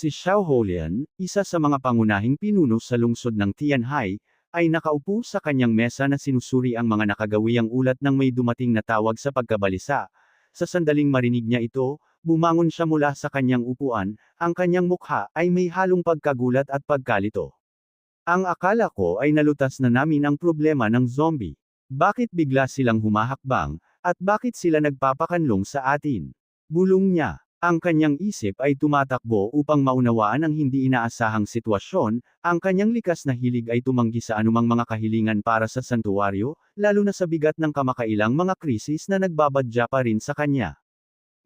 Si Xiao Holian, isa sa mga pangunahing pinuno sa lungsod ng Tianhai, ay nakaupo sa kanyang mesa na sinusuri ang mga nakagawiang ulat nang may dumating na tawag sa pagkabalisa. Sa sandaling marinig niya ito, bumangon siya mula sa kanyang upuan, ang kanyang mukha ay may halong pagkagulat at pagkalito. Ang akala ko ay nalutas na namin ang problema ng zombie. Bakit bigla silang humahakbang, at bakit sila nagpapakanlong sa atin? Bulong niya. Ang kanyang isip ay tumatakbo upang maunawaan ang hindi inaasahang sitwasyon, ang kanyang likas na hilig ay tumanggi sa anumang mga kahilingan para sa santuwaryo, lalo na sa bigat ng kamakailang mga krisis na nagbabadya pa rin sa kanya.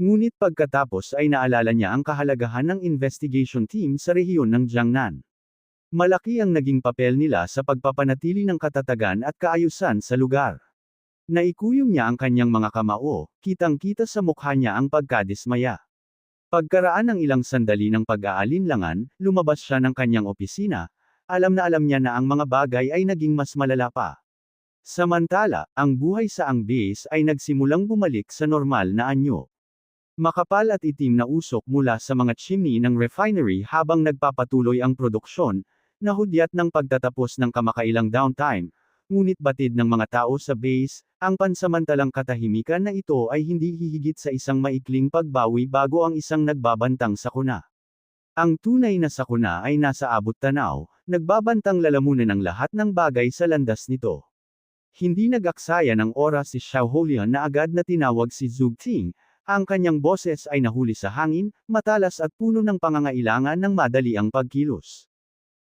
Ngunit pagkatapos ay naalala niya ang kahalagahan ng investigation team sa rehiyon ng Jiangnan. Malaki ang naging papel nila sa pagpapanatili ng katatagan at kaayusan sa lugar. Naikuyom niya ang kanyang mga kamao, kitang-kita sa mukha niya ang pagkadismaya. Pagkaraan ng ilang sandali ng pag-aalinlangan, lumabas siya ng kanyang opisina, alam na alam niya na ang mga bagay ay naging mas malala pa. Samantala, ang buhay sa ang base ay nagsimulang bumalik sa normal na anyo. Makapal at itim na usok mula sa mga chimney ng refinery habang nagpapatuloy ang produksyon, na hudyat ng pagtatapos ng kamakailang downtime, ngunit batid ng mga tao sa base, ang pansamantalang katahimikan na ito ay hindi hihigit sa isang maikling pagbawi bago ang isang nagbabantang sakuna. Ang tunay na sakuna ay nasa abot tanaw, nagbabantang lalamunan ng lahat ng bagay sa landas nito. Hindi nag-aksaya ng oras si Xiao Holian na agad na tinawag si Zhu Ting, ang kanyang boses ay nahuli sa hangin, matalas at puno ng pangangailangan ng madaliang pagkilos.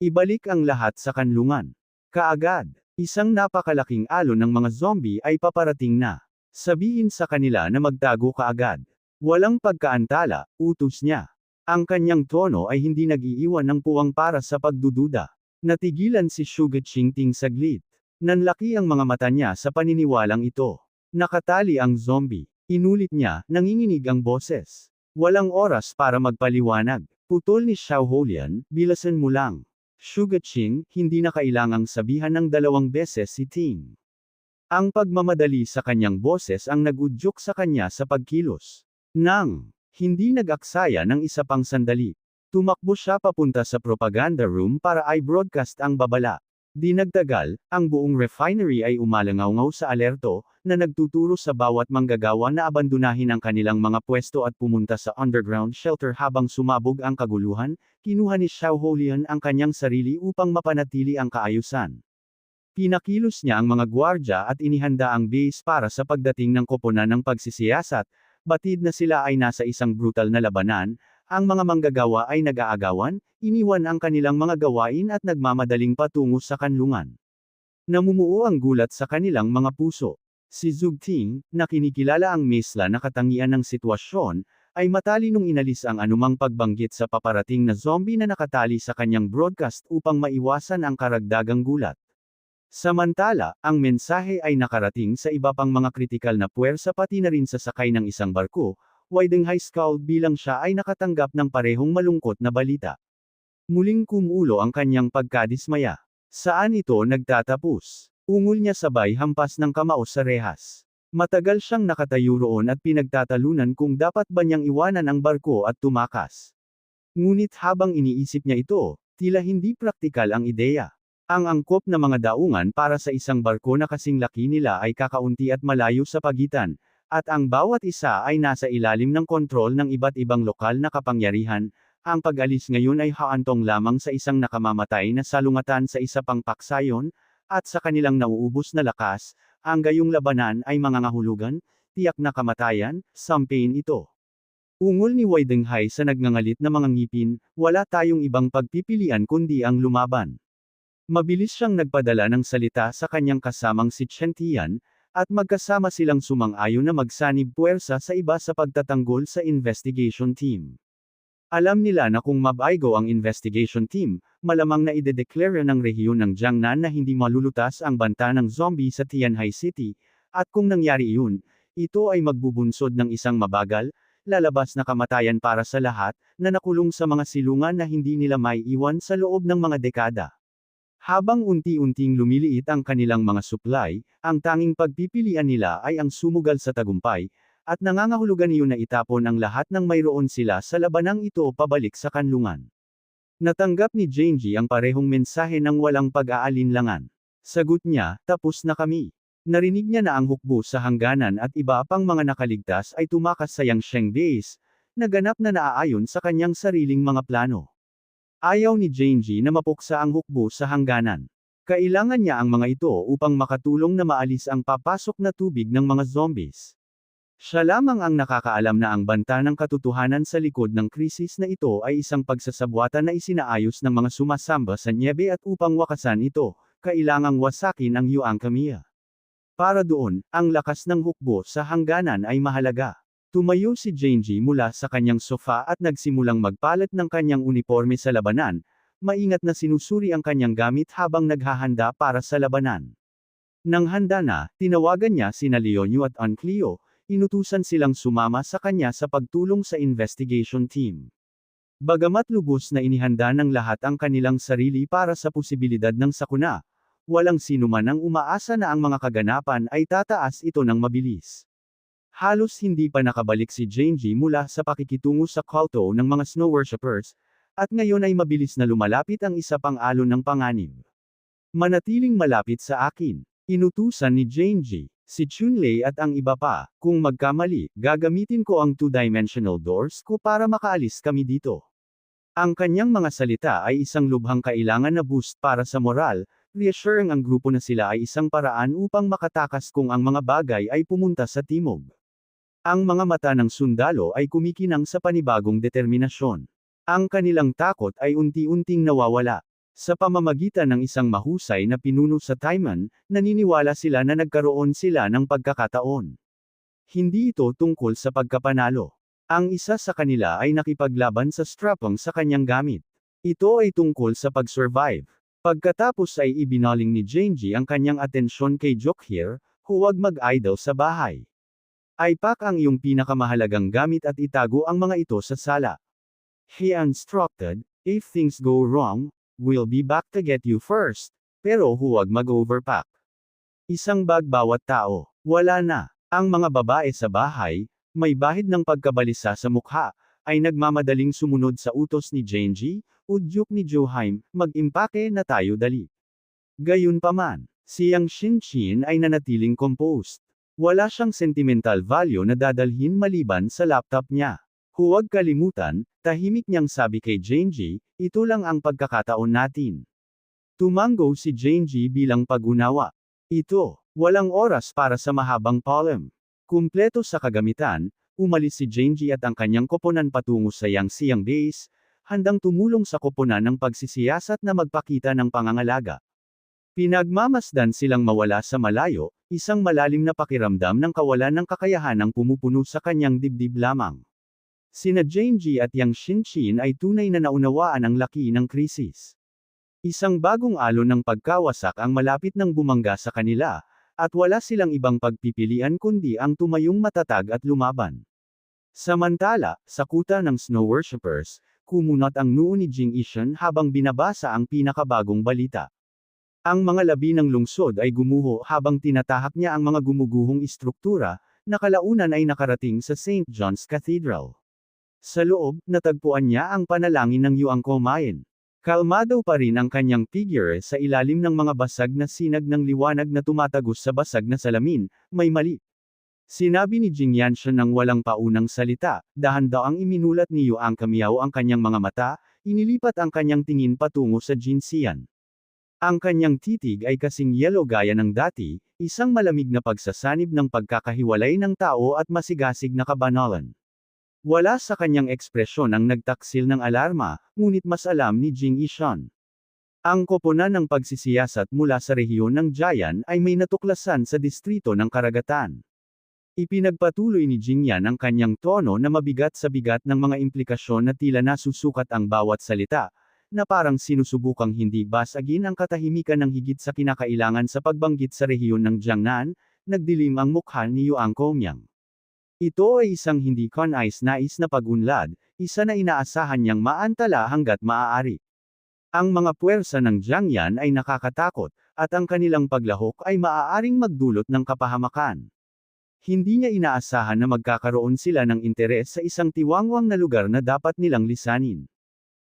Ibalik ang lahat sa kanlungan. Kaagad. Isang napakalaking alon ng mga zombie ay paparating na. Sabihin sa kanila na magtago kaagad. Walang pagkaantala, utos niya. Ang kanyang tono ay hindi nag-iiwan ng puwang para sa pagdududa. Natigilan si Sugar Qingting saglit. Nanlaki ang mga mata niya sa paniniwalang ito. Nakatali ang zombie. Inulit niya, nanginginig ang boses. Walang oras para magpaliwanag. Putol ni Xiao Holian, bilasan mo lang. Sugar Qing, hindi na kailangang sabihan ng 2 beses si Ting. Ang pagmamadali sa kanyang boses ang nag-udyok sa kanya sa pagkilos. Nang hindi nag-aksaya ng isa pang sandali, tumakbo siya papunta sa propaganda room para i-broadcast ang babala. Di nagtagal, ang buong refinery ay umalangaw sa alerto, na nagtuturo sa bawat manggagawa na abandonahin ang kanilang mga pwesto at pumunta sa underground shelter habang sumabog ang kaguluhan, kinuha ni Xiao Holian ang kanyang sarili upang mapanatili ang kaayusan. Pinakilos niya ang mga gwardya at inihanda ang base para sa pagdating ng koponan ng pagsisiyasat, batid na sila ay nasa isang brutal na labanan, ang mga manggagawa ay nag-aagawan, iniwan ang kanilang mga gawain at nagmamadaling patungo sa kanlungan. Namumuo ang gulat sa kanilang mga puso. Si Zhu Ting, na kinikilala ang mesla na katangian ng sitwasyon, ay matalinong inalis ang anumang pagbanggit sa paparating na zombie na nakatali sa kanyang broadcast upang maiwasan ang karagdagang gulat. Samantala, ang mensahe ay nakarating sa iba pang mga kritikal na puwersa pati na rin sa sakay ng isang barko, Weideng High School bilang siya ay nakatanggap ng parehong malungkot na balita. Muling kumulo ang kanyang pagkadismaya. Saan ito nagtatapos? Ungol niya sabay hampas ng kamao sa rehas. Matagal siyang nakatayo roon at pinagtatalunan kung dapat ba niyang iwanan ang barko at tumakas. Ngunit habang iniisip niya ito, tila hindi praktikal ang ideya. Ang angkop na mga daungan para sa isang barko na kasing laki nila ay kakaunti at malayo sa pagitan, at ang bawat isa ay nasa ilalim ng kontrol ng iba't ibang lokal na kapangyarihan. Ang pag-alis ngayon ay haantong lamang sa isang nakamamatay na salungatan sa isa pang paksayon, at sa kanilang nauubos na lakas, ang gayong labanan ay mangangahulugan, tiyak na kamatayan, sampain ito. Ungol ni Weideng Hai sa nagngangalit na mga ngipin, wala tayong ibang pagpipilian kundi ang lumaban. Mabilis siyang nagpadala ng salita sa kanyang kasamang si Chen Tian, at magkasama silang sumang-ayon na magsanib puwersa sa iba sa pagtatanggol sa investigation team. Alam nila na kung mabaigo ang investigation team, malamang na idedeklara ng rehiyon ng Jiangnan na hindi malulutas ang banta ng zombie sa Tianhai City, at kung nangyari iyon, ito ay magbubunsod ng isang mabagal, lalabas na kamatayan para sa lahat, na nakulong sa mga silungan na hindi nila maiiwan sa loob ng mga dekada. Habang unti-unting lumiliit ang kanilang mga supply, ang tanging pagpipilian nila ay ang sumugal sa tagumpay, at nangangahulugan iyon na itapon ang lahat ng mayroon sila sa labanang ito pabalik sa kanlungan. Natanggap ni Genji ang parehong mensahe ng walang pag-aalinlangan. Sagot niya, tapos na kami. Narinig niya na ang hukbo sa hangganan at iba pang mga nakaligtas ay tumakas sa Yangsheng base, na ganap na naaayon sa kanyang sariling mga plano. Ayaw ni Genji na mapuksa ang hukbo sa hangganan. Kailangan niya ang mga ito upang makatulong na maalis ang papasok na tubig ng mga zombies. Siya lamang ang nakakaalam na ang banta ng katotohanan sa likod ng krisis na ito ay isang pagsasabwatan na isinaayos ng mga sumasamba sa nyebe at upang wakasan ito, kailangang wasakin ang Yuang Kamiya. Para doon, ang lakas ng hukbo sa hangganan ay mahalaga. Tumayo si Genji mula sa kanyang sofa at nagsimulang magpalit ng kanyang uniforme sa labanan, maingat na sinusuri ang kanyang gamit habang naghahanda para sa labanan. Nang handa na, tinawagan niya sina Leonyu at Anclio, inutusan silang sumama sa kanya sa pagtulong sa investigation team. Bagamat lubos na inihanda ng lahat ang kanilang sarili para sa posibilidad ng sakuna, walang sinuman ang umaasa na ang mga kaganapan ay tataas ito ng mabilis. Halos hindi pa nakabalik si Genji mula sa pakikitungo sa kulto ng mga snow worshippers, at ngayon ay mabilis na lumalapit ang isa pang alon ng panganib. Manatiling malapit sa akin. Inutusan ni Genji. Si Chunlei at ang iba pa, kung magkamali, gagamitin ko ang two-dimensional doors ko para makaalis kami dito. Ang kanyang mga salita ay isang lubhang kailangan na boost para sa moral, reassuring ang grupo na sila ay isang paraan upang makatakas kung ang mga bagay ay pumunta sa timog. Ang mga mata ng sundalo ay kumikinang sa panibagong determinasyon. Ang kanilang takot ay unti-unting nawawala. Sa pamamagitan ng isang mahusay na pinuno sa Taiman, naniniwala sila na nagkaroon sila ng pagkakataon. Hindi ito tungkol sa pagkapanalo. Ang isa sa kanila ay nakipaglaban sa strapong sa kanyang gamit. Ito ay tungkol sa pag-survive. Pagkatapos ay ibinaling ni Genji ang kanyang atensyon kay Jokhir, huwag mag-idle sa bahay. Ipak ang iyong pinakamahalagang gamit at itago ang mga ito sa sala. He instructed, if things go wrong, we'll be back to get you first, pero huwag mag-overpack. Isang bag bawat tao. Wala na. Ang mga babae sa bahay, may bahid ng pagkabalisa sa mukha, ay nagmamadaling sumunod sa utos ni Genji, udyok ni Joheim, mag-impake na tayo dali. Gayunpaman, siyang Shinchin ay nanatiling composed. Wala siyang sentimental value na dadalhin maliban sa laptop niya. Huwag kalimutan, tahimik niyang sabi kay Genji, ito lang ang pagkakataon natin. Tumango si Genji bilang pag-unawa. Ito, walang oras para sa mahabang polem. Kumpleto sa kagamitan, umalis si Genji at ang kanyang koponan patungo sa Yangxiang base, handang tumulong sa koponan ng pagsisiyasat na magpakita ng pangangalaga. Pinagmamasdan silang mawala sa malayo, isang malalim na pakiramdam ng kawalan ng kakayahanang pumupuno sa kanyang dibdib lamang. Sina Genji at Yang Shinchin ay tunay na naunawaan ang laki ng krisis. Isang bagong alon ng pagkawasak ang malapit nang bumangga sa kanila, at wala silang ibang pagpipilian kundi ang tumayong matatag at lumaban. Samantala, sa kuta ng snow worshippers, kumunat ang noo ni Jing Ishan habang binabasa ang pinakabagong balita. Ang mga labi ng lungsod ay gumuho habang tinatahak niya ang mga gumuguhong istruktura, na kalaunan ay nakarating sa St. John's Cathedral. Sa loob, natagpuan niya ang panalangin ng Yuang Komain. Kalmado pa rin ang kanyang figure sa ilalim ng mga basag na sinag ng liwanag na tumatagos sa basag na salamin, may mali. Sinabi ni Jing Yanshan ng walang paunang salita, dahan-daang iminulat ni Yuang Kamiao ang kanyang mga mata, inilipat ang kanyang tingin patungo sa Jinxian. Ang kanyang titig ay kasing yellow gaya ng dati, isang malamig na pagsasanib ng pagkakahiwalay ng tao at masigasig na kabanalan. Wala sa kanyang ekspresyon ang nagtaksil ng alarma, ngunit mas alam ni Jing Ishan. Ang koponan ng pagsisiyasat mula sa rehiyon ng Jian ay may natuklasan sa distrito ng Karagatan. Ipinagpatuloy ni Jing Yan ang kanyang tono na mabigat sa bigat ng mga implikasyon na tila nasusukat ang bawat salita, na parang sinusubukang hindi basagin ang katahimikan ng higit sa kinakailangan sa pagbanggit sa rehiyon ng Jiangnan, nagdilim ang mukha ni Yuang Komyang. Ito ay isang hindi kanais-nais na pag-unlad, isa na inaasahan niyang maantala hanggat maaari. Ang mga puwersa ng Jiangyan ay nakakatakot, at ang kanilang paglahok ay maaaring magdulot ng kapahamakan. Hindi niya inaasahan na magkakaroon sila ng interes sa isang tiwangwang na lugar na dapat nilang lisanin.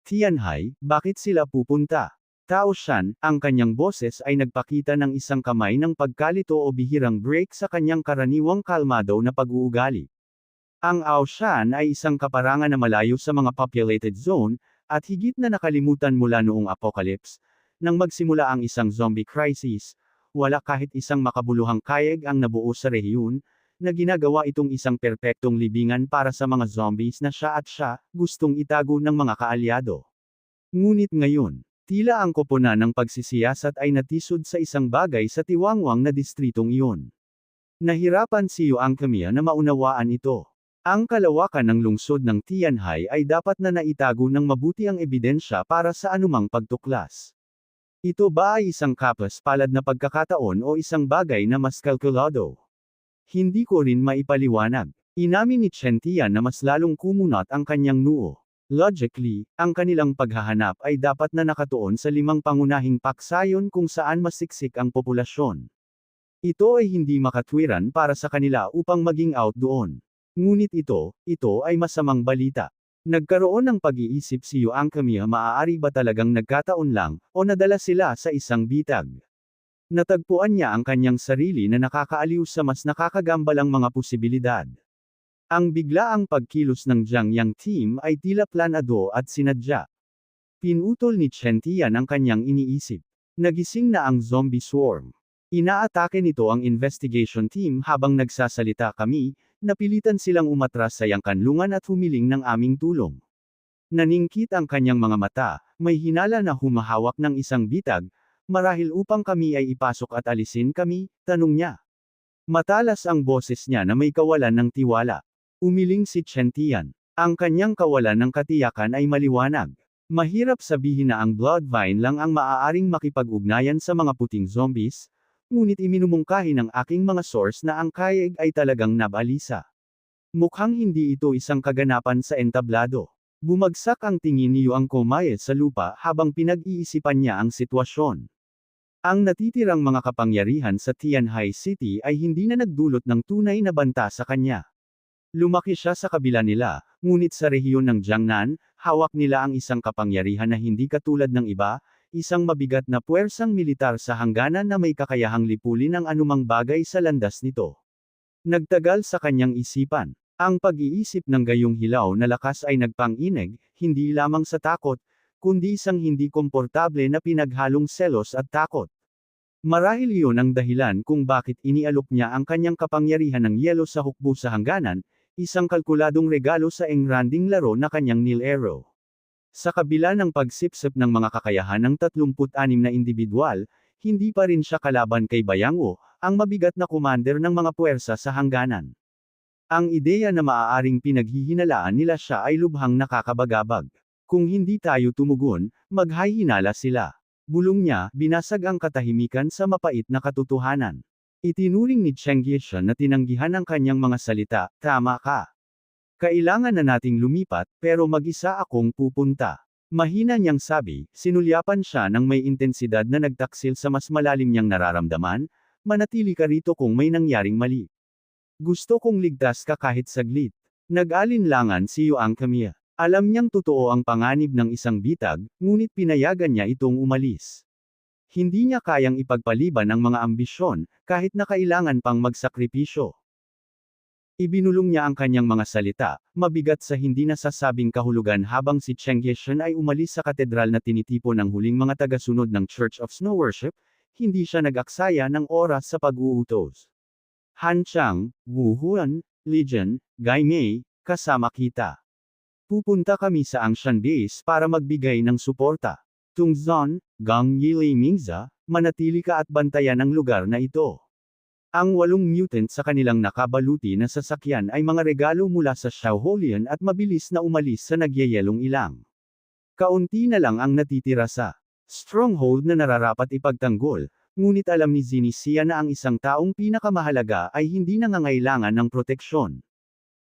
Tianhai, bakit sila pupunta? Tao Shan, ang kanyang boses ay nagpakita ng isang kamay ng pagkalito o bihirang break sa kanyang karaniwang kalmado na pag-uugali. Ang Aoshan ay isang kaparangan na malayo sa mga populated zone, at higit na nakalimutan mula noong apocalypse. Nang magsimula ang isang zombie crisis, wala kahit isang makabuluhang kayeg ang nabuo sa rehiyon, na ginagawa itong isang perpektong libingan para sa mga zombies na siya gustong itago ng mga kaalyado. Ngunit ngayon, tila ang koponan ng pagsisiyasat ay natisod sa isang bagay sa tiwangwang na distritong iyon. Nahirapan si Yuan Kamiya na maunawaan ito. Ang kalawakan ng lungsod ng Tianhai ay dapat na naitago ng mabuti ang ebidensya para sa anumang pagtuklas. Ito ba ay isang kapas-palad na pagkakataon o isang bagay na mas kalkulado? Hindi ko rin maipaliwanag. Inamin ni Chen Tian na mas lalong kumunat ang kanyang noo. Logically, ang kanilang paghahanap ay dapat na nakatuon sa 5 pangunahing paksayon kung saan masiksik ang populasyon. Ito ay hindi makatwiran para sa kanila upang maging out doon. Ngunit ito ay masamang balita. Nagkaroon ng pag-iisip si Yuan Kamiya, maaari ba talagang nagkataon lang, o nadala sila sa isang bitag? Natagpuan niya ang kanyang sarili na nakakaaliw sa mas nakakagambalang mga posibilidad. Ang biglaang pagkilos ng Jiang Yang team ay tila planado at sinadya. Pinutol ni Chen Tian ang kanyang iniisip. Nagising na ang zombie swarm. Inaatake nito ang investigation team habang nagsasalita kami, napilitan silang umatras sa iyang kanlungan at humiling ng aming tulong. Naningkit ang kanyang mga mata, may hinala na humahawak ng isang bitag, marahil upang kami ay ipasok at alisin kami, tanong niya. Matalas ang boses niya na may kawalan ng tiwala. Umiling si Chen Tian. Ang kanyang kawalan ng katiyakan ay maliwanag. Mahirap sabihin na ang Bloodvine lang ang maaaring makipag-ugnayan sa mga puting zombies, ngunit iminumungkahi ng aking mga source na ang kayeg ay talagang nabalisa. Mukhang hindi ito isang kaganapan sa entablado. Bumagsak ang tingin ni Yuan Komae sa lupa habang pinag-iisipan niya ang sitwasyon. Ang natitirang mga kapangyarihan sa Tianhai City ay hindi na nagdulot ng tunay na banta sa kanya. Lumaki siya sa kabila nila, ngunit sa rehiyon ng Jiangnan, hawak nila ang isang kapangyarihan na hindi katulad ng iba, isang mabigat na puwersang militar sa hangganan na may kakayahang lipulin ang anumang bagay sa landas nito. Nagtagal sa kanyang isipan. Ang pag-iisip ng gayong hilaw na lakas ay nagpang-inig, hindi lamang sa takot, kundi isang hindi komportable na pinaghalong selos at takot. Marahil iyon ang dahilan kung bakit inialok niya ang kanyang kapangyarihan ng yelo sa hukbo sa hangganan, isang kalkuladong regalo sa engranding laro na kanyang nilero. Sa kabila ng pagsipsip ng mga kakayahan ng 36 na individual, hindi pa rin siya kalaban kay Bayango, ang mabigat na commander ng mga puwersa sa hangganan. Ang ideya na maaaring pinaghihinalaan nila siya ay lubhang nakakabagabag. Kung hindi tayo tumugon, maghahinala sila. Bulong niya, binasag ang katahimikan sa mapait na katotohanan. Itinuring ni Cheng Yishan na tinanggihan ang kanyang mga salita, tama ka. Kailangan na nating lumipat, pero mag-isa akong pupunta. Mahina niyang sabi, sinulyapan siya ng may intensidad na nagtaksil sa mas malalim niyang nararamdaman, manatili ka rito kung may nangyaring mali. Gusto kong ligtas ka kahit saglit. Nag-alinlangan si Yuan Kamiya. Alam niyang totoo ang panganib ng isang bitag, ngunit pinayagan niya itong umalis. Hindi niya kayang ipagpaliban ang mga ambisyon, kahit na kailangan pang magsakripisyo. Ibinulong niya ang kanyang mga salita, mabigat sa hindi nasasabing kahulugan habang si Cheng Yishan ay umalis sa katedral na tinitipon ng huling mga tagasunod ng Church of Snow Worship, hindi siya nag-aksaya ng oras sa pag-uutos. Han Chang, Wu Huan, Legion, Gai Mei, kasama kita. Pupunta kami sa Angshan Base para magbigay ng suporta. Tung Zon, Gang Yili Mingza, manatili ka at bantayan ang lugar na ito. Ang 8 mutant sa kanilang nakabaluti na sasakyan ay mga regalo mula sa Shaoholian at mabilis na umalis sa nagyayelong ilang. Kaunti na lang ang natitira sa stronghold na nararapat ipagtanggol, ngunit alam ni Zinisia na ang isang taong pinakamahalaga ay hindi nangangailangan ng proteksyon.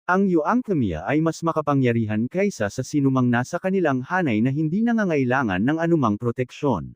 Ang Yuan Kamiya ay mas makapangyarihan kaysa sa sinumang nasa kanilang hanay na hindi nangangailangan ng anumang proteksyon.